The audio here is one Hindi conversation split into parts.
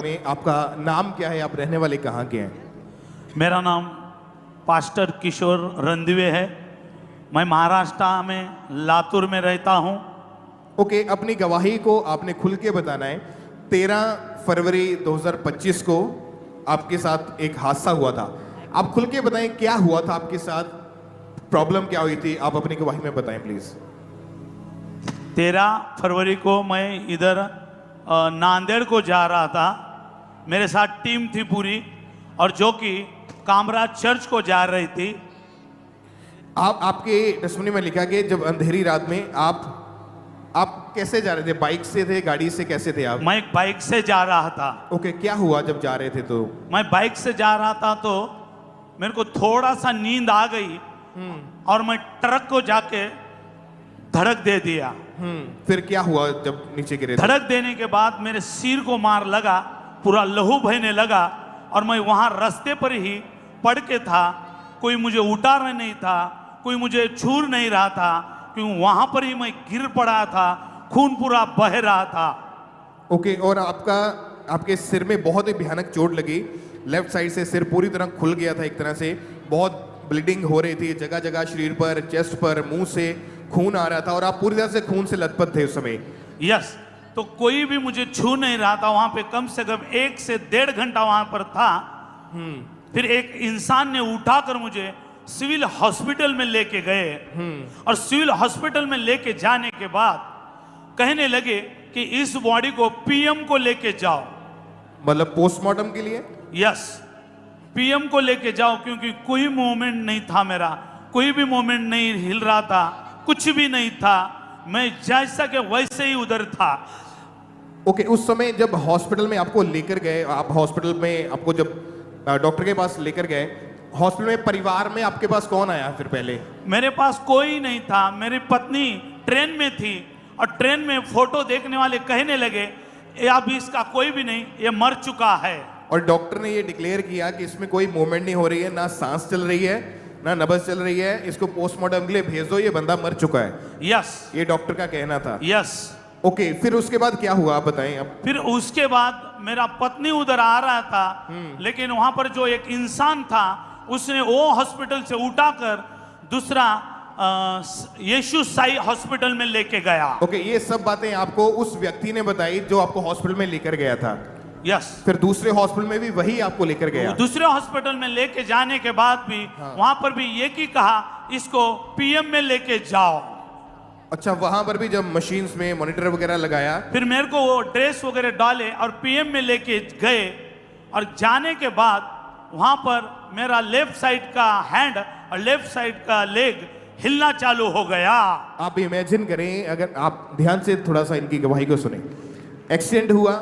में आपका नाम क्या है, आप रहने वाले कहाँ के हैं? मेरा नाम पास्टर किशोर रंदिवे है। मैं महाराष्ट्र में लातूर में रहता हूँ। ओके, अपनी गवाही को आपने खुल के बताना है। 13 फरवरी 2025 को आपके साथ एक हादसा हुआ था। आप खुल के बताएं क्या हुआ था आपके साथ, प्रॉब्लम क्या हुई थी, आप अपनी गवाही में बताएं प्लीज। 13 फरवरी को मैं इधर नांदेड़ को जा रहा था। मेरे साथ टीम थी पूरी, और जो कि कामराज चर्च को जा रही थी। आपके टेस्टिमनी में लिखा कि जब अंधेरी रात में आप कैसे जा रहे थे? बाइक से थे, गाड़ी से, कैसे थे आप? मैं बाइक से जा रहा था। ओके, क्या हुआ जब जा रहे थे? तो मैं बाइक से जा रहा था तो मेरे को थोड़ा सा नींद आ गई और मैं ट्रक को जाके धड़क दे दिया। फिर क्या हुआ जब नीचे गिरे? धड़क देने के बाद मेरे सिर को मार लगा, पूरा लहू बहने लगा, और मैं वहां रास्ते पर ही पड़ के था। कोई मुझे उतार नहीं था, कोई मुझे छू नहीं रहा था, क्योंकि वहां पर ही मैं गिर पड़ा था, खून पूरा बह रहा था। ओके, और आपके सिर में बहुत ही भयानक चोट लगी। लेफ्ट साइड से सिर पूरी तरह खुल गया था, एक तरह से बहुत ब्लीडिंग हो रही थी, जगह जगह शरीर पर, चेस्ट पर, मुंह से खून आ रहा था, और आप पूरी तरह से खून से लथपथ थे उस समय। यस, तो कोई भी मुझे छू नहीं रहा था। वहां पे कम से कम 1 से 1.5 घंटा वहां पर था। फिर एक इंसान ने उठाकर मुझे सिविल हॉस्पिटल में लेके गए, और सिविल हॉस्पिटल में लेके जाने के बाद कहने लगे कि इस बॉडी को पीएम को लेके जाओ। मतलब पोस्टमार्टम के लिए? यस, पीएम को लेके जाओ, क्योंकि कोई मूवमेंट नहीं था मेरा, कोई भी मूवमेंट नहीं हिल रहा था, कुछ भी नहीं था। मैं जैसा कि वैसे ही उधर था। ओके, उस समय जब हॉस्पिटल में आपको लेकर गए, आप हॉस्पिटल में आपको जब डॉक्टर के पास लेकर गए, हॉस्पिटल में परिवार में आपके पास कौन आया फिर पहले? मेरे पास कोई नहीं था। मेरी पत्नी ट्रेन में थी, और ट्रेन में फोटो देखने वाले कहने लगे ये अभी इसका कोई भी नहीं, ये मर चुका है। और डॉक्टर ने ये डिक्लेयर किया कि इसमें कोई मूवमेंट नहीं हो रही है, ना सांस चल रही है, ना नब्ज चल रही है, इसको पोस्टमार्टम के लिए भेज दो, ये बंदा मर चुका है। यस, ये डॉक्टर का कहना था। यस। ओके, फिर उसके बाद क्या हुआ आप बताएं अब। फिर उसके बाद मेरा पत्नी उधर आ रहा था, लेकिन वहां पर जो एक इंसान था उसने वो हॉस्पिटल से उठाकर दूसरा यीशु साई हॉस्पिटल में लेके गया। ओके, ये सब बातें आपको उस व्यक्ति ने बताई जो आपको हॉस्पिटल में लेकर गया था? यस। फिर दूसरे हॉस्पिटल में भी वही आपको लेकर गया? दूसरे हॉस्पिटल में लेके जाने के बाद भी वहां पर भी ये की कहा इसको पीएम में लेके जाओ। अच्छा, वहां पर भी जब मशीन्स में मॉनिटर वगैरह लगाया, फिर मेरे को वो ड्रेस वगैरह डाले और पीएम में लेके गए, और जाने के बाद वहां पर मेरा लेफ्ट साइड का हैंड और लेफ्ट साइड का लेग हिलना चालू हो गया। आप इमेजिन करें, अगर आप ध्यान से थोड़ा सा इनकी गवाही को सुने। एक्सीडेंट हुआ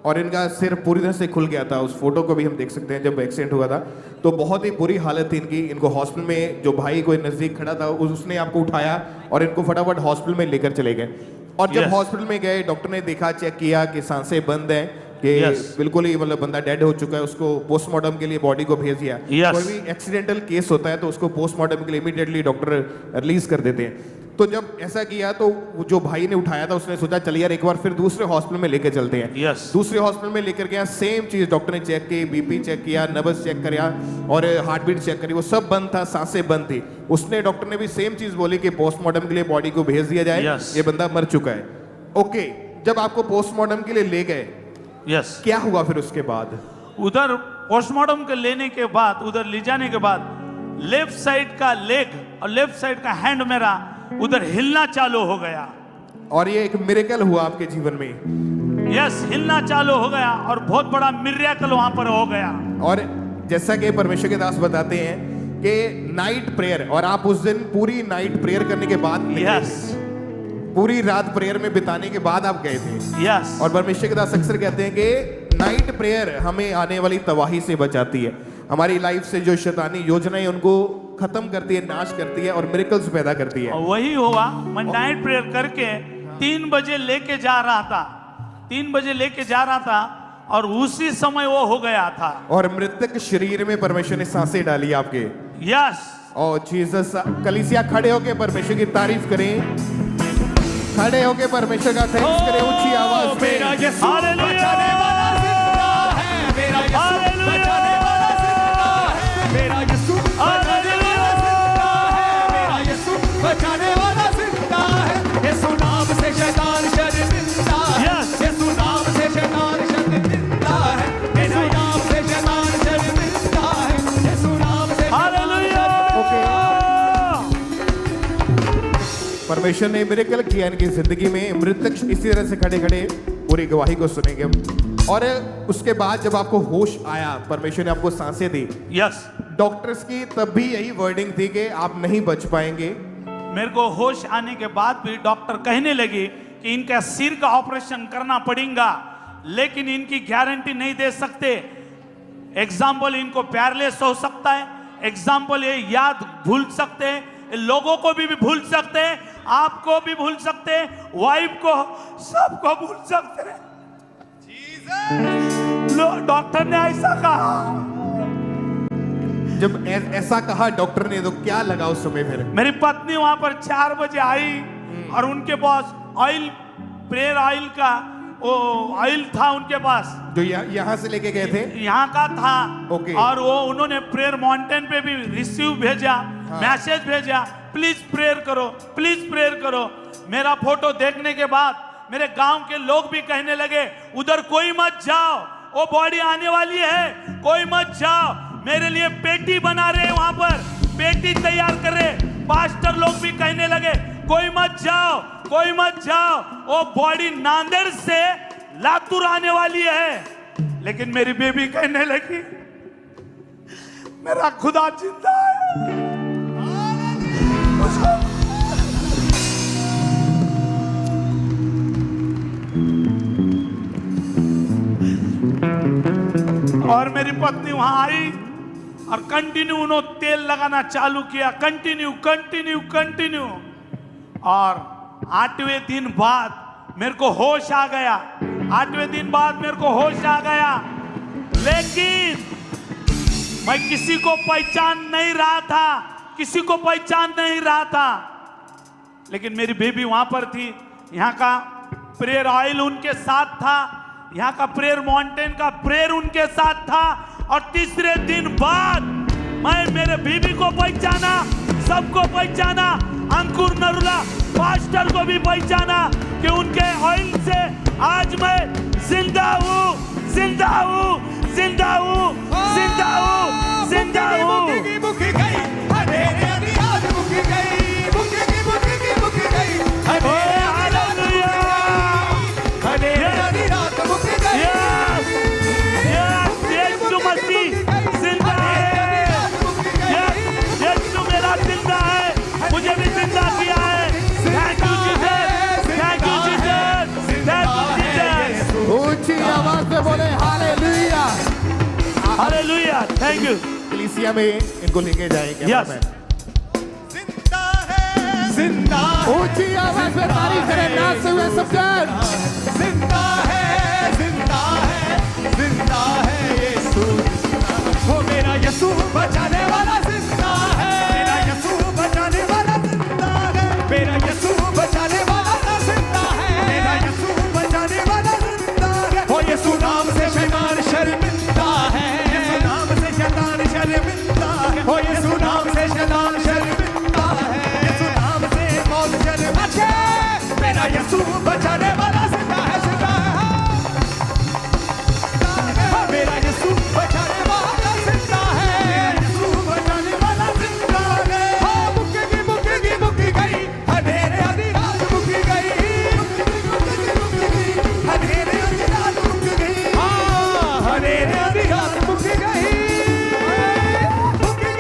और इनका सिर पूरी तरह से खुल गया था। उस फोटो को भी हम देख सकते हैं। जब एक्सीडेंट हुआ था तो बहुत ही बुरी हालत थी इनकी। इनको हॉस्पिटल में जो भाई कोई नजदीक खड़ा था उसने आपको उठाया और इनको फटाफट हॉस्पिटल में लेकर चले गए। और जब हॉस्पिटल में गए, डॉक्टर ने देखा, चेक किया कि सांसें बंद हैं, कि बिल्कुल ही मतलब बंदा डेड हो चुका है। उसको पोस्टमार्टम के लिए बॉडी को भेज दिया। कोई भी एक्सीडेंटल केस होता है तो उसको पोस्टमार्टम के लिए इमीडिएटली डॉक्टर रिलीज कर देते हैं। तो जब ऐसा किया तो जो भाई ने उठाया था उसने सोचा चल यार एक बार फिर दूसरे हॉस्पिटल में लेके चलते हैं। दूसरे हॉस्पिटल में लेकर गया, सेम चीज डॉक्टर ने चेक की, बीपी चेक किया, नब्ज चेक किया और हार्ट बीट चेक करी, वो सब बंद था, सांसें बंद थी। उसने डॉक्टर ने भी सेम चीज बोली कि पोस्टमार्टम के लिए बॉडी को भेज दिया जाए, ये बंदा मर चुका है। ओके, जब आपको पोस्टमार्टम के लिए ले गए, क्या हुआ फिर उसके बाद? उधर पोस्टमार्टम के लेने के बाद, उधर ले जाने के बाद लेफ्ट साइड का लेग और लेफ्ट साइड का हैंड मेरा उधर हिलना चालू हो गया। और ये एक मिरेकल हुआ आपके जीवन में? यस, हिलना चालू हो गया और बहुत बड़ा मिरेकल वहां पर हो गया। और जैसा कि परमेश्वर के दास बताते हैं कि नाइट प्रेयर, और आप उस दिन पूरी नाइट प्रेयर करने के बाद, पूरी रात प्रेयर में बिताने के बाद आप गए थे। यस। और परमेश्वर के दास अक्सर कहते हैं कि नाइट प्रेयर हमें आने वाली तबाही से बचाती है। हमारी लाइफ से जो शैतानी योजनाएं उनको खत्म करती है, नाश करती है और मिरेकल्स पैदा करती है। वही हुआ। मैं नाइट प्रेयर करके 3 बजे लेके जा रहा था, 3 बजे लेके जा रहा था, और उसी समय वो हो गया था। और मृतक शरीर में परमेश्वर ने सांसें डाली आपके। यस। और जीसस, कलीसिया खड़े होके परमेश्वर की तारीफ करें, खड़े होके परमेश्वर का थैंक्स करें ऊंची आवाज में। हालेलुया। परमेश्वर ने मिरेकल किया इनकी जिंदगी में। मृतक इसी तरह से खड़े खड़े पूरी गवाही को सुनेंगे हम। और उसके बाद जब आपको होश आया, परमेश्वर ने आपको सांसें दी, यस, डॉक्टर्स की तब भी यही वर्डिंग थी कि आप नहीं बच पाएंगे। मेरे को होश आने के बाद भी डॉक्टर कहने लगे कि इनका सिर का ऑपरेशन करना पड़ेगा, लेकिन इनकी गारंटी नहीं दे सकते। एग्जाम्पल, इनको पैरलेस हो सकता है, एग्जाम्पल ये याद भूल सकते हैं, लोगों को भी भूल सकते हैं, आपको भी भूल सकते हैं, वाइफ को, सबको भूल सकते हैं। डॉक्टर ने ऐसा कहा। जब ऐसा कहा डॉक्टर ने तो क्या लगा उस समय फिर? मेरी पत्नी वहां पर 4 बजे आई और उनके पास ऑयल, प्रेयर ऑयल का वो ऑयल था उनके पास, जो यहाँ से लेके गए थे, यहाँ का था। ओके। और वो उन्होंने प्रेयर माउंटेन पे भी रिसीव भेजा, मैसेज भेजा, प्लीज प्रेयर करो, प्लीज प्रेयर करो। मेरा फोटो देखने के बाद मेरे गांव के लोग भी कहने लगे, उधर कोई मत जाओ, वो बॉडी आने वाली है, कोई मत जाओ। मेरे लिए पेटी बना रहे वहां पर, पेटी तैयार कर रहे। पास्टर लोग भी कहने लगे, कोई मत जाओ, कोई मत जाओ, वो बॉडी नांदेड़ से लातूर आने वाली है। लेकिन मेरी बेबी कहने लगी, मेरा खुदा जिंदा है। और मेरी पत्नी वहां आई और कंटिन्यू उन्होंने तेल लगाना चालू किया, कंटिन्यू कंटिन्यू कंटिन्यू। और 8वें दिन बाद मेरे को होश आ गया, 8वें दिन बाद मेरे को होश आ गया। लेकिन मैं किसी को पहचान नहीं रहा था, किसी को पहचान नहीं रहा था। लेकिन मेरी बेबी वहां पर थी, यहाँ का प्रेयर ऑयल उनके साथ था, यहाँ का प्रेयर माउंटेन का प्रेयर उनके साथ था। और तीसरे दिन बाद मैं मेरे बीबी को पहचाना, सबको पहचाना, अंकुर नरुला पास्टर को भी पहचाना कि उनके ऑयल से आज मैं जिंदा हूँ, जिंदा हूँ, जिंदा हूँ, जिंदा हूँ, जिंदा हूँ। बोले हालेलुया, हालेलुया, थैंक यू। कलीसिया में इनको लेके जाएंगे। यस, जिंदा है, जिंदा है, ऊंची आवाज में तारीफ करें, नाचते हुए सब जन। जिंदा है, जिंदा है, जिंदा है यीशु, वो मेरा यीशु बचाने वाला जिंदा है, मेरा यीशु बचाने वाला जिंदा है, मेरा यीशु बचाने वाला जिंदा है, मेरा यीशु बचाने वाला जिंदा है। वो यीशु नाम से शैतान शर्मिंदा है, यीशु नाम से शैतान शर्मिंदा है, वो यीशु नाम से शैतान शर्मिंदा है, यीशु नाम से मौत शर्मिंदा है। मेरा यीशु बचाने वाला जिंदा है, जिंदा है। मेरा यीशु बचाने वाला जिंदा है, यीशु बचाने वाला जिंदा है। हाँ, मुक्की गई, अंधेरे आधी रात मुक्की गई, अंधेरे आधी रात मुक्की गई, हाँ, अंधेरे आधी रात मुक्की गई, मुक्की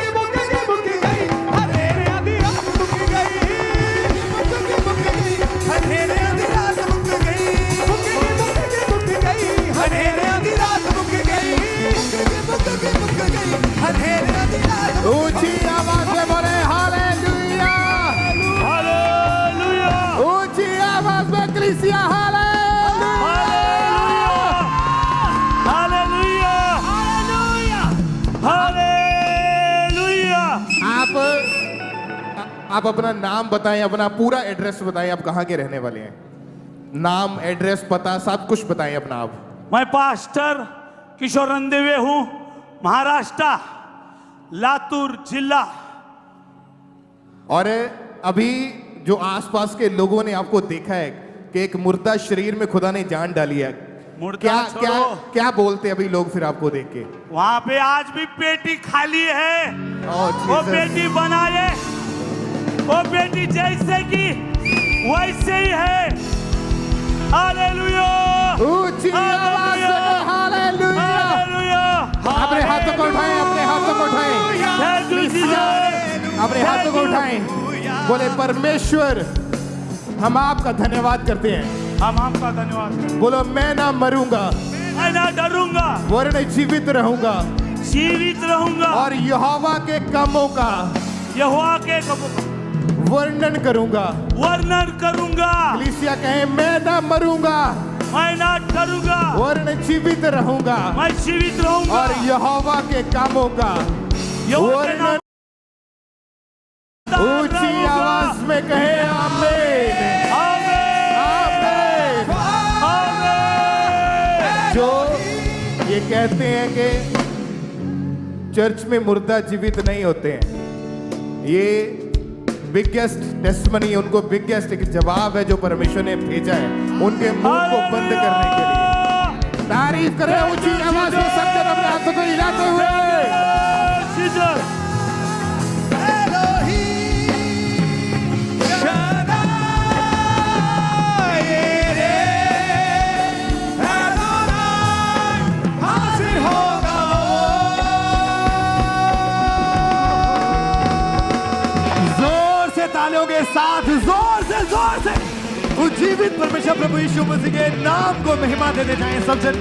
गई, अंधेरे आधी रात मुक्की गई, अंधेरे आधी रात मुक्की गई, मुक्की गई, अंधेरे आधी रात मुक्की गई, अंधेरे आधी रात। ऊंची आवाज में बोले हालेलुया, हालेलुया, ऊंची आवाज में कलीसिया हालेलुया, हालेलुया, हालेलुया। आप अपना नाम बताएं, अपना पूरा एड्रेस बताएं, आप कहाँ के रहने वाले हैं? नाम, एड्रेस, पता सब कुछ बताएं अपना आप। मैं पास्टर किशोर रंदेवे हूँ, महाराष्ट्र, लातूर जिला। और अभी जो आसपास के लोगों ने आपको देखा है कि एक मुर्दा शरीर में खुदा ने जान डाली है, मुर्दा क्या क्या छोड़ो। क्या बोलते अभी लोग फिर आपको देख के? वहां पे आज भी पेटी खाली है, ओह, वो जीसस। पेटी बनाए, वो पेटी जैसे कि वैसे ही है। हालेलुया, ऊंची आवाज से कहें हालेलुया। हालेलुया। अपने हाथों को उठाएं, अपने हाथों को उठाएं, थैंक यू जीसस। अपने हाथों को उठाएं। बोले परमेश्वर हम आपका धन्यवाद करते हैं। हम आपका धन्यवाद करते बोलो मैं ना मरूंगा हैं। मैं ना डरूंगा, वरन जीवित रहूंगा जीवित रहूंगा और यहोवा के कामों का यहोवा के वर्णन करूंगा। वर्णन करूंगा। कलीसिया कहे मैं ना मरूंगा मैं ना डरूंगा, वरन जीवित रहूंगा मैं जीवित रहूंगा और यहोवा के कामों का यहोवा के नाम वर्णन। ऊंची आवाज में कहे आमीन, आमीन, आमीन। आमीन। जो ये कहते हैं कि चर्च में मुर्दा जीवित नहीं होते हैं, ये बिगेस्ट टेस्टमनी, उनको बिगेस्ट एक जवाब है जो परमेश्वर ने भेजा है उनके मुंह को बंद करने के लिए। तारीफ करें ऊंची आवाज में सब जन अपने हाथों को हिलाते हुए। जीसस। जोर से तालियों के साथ जोर से उस जीवित परमेश्वर प्रभु यीशु मसीह के नाम को महिमा देते जाएं सब जन।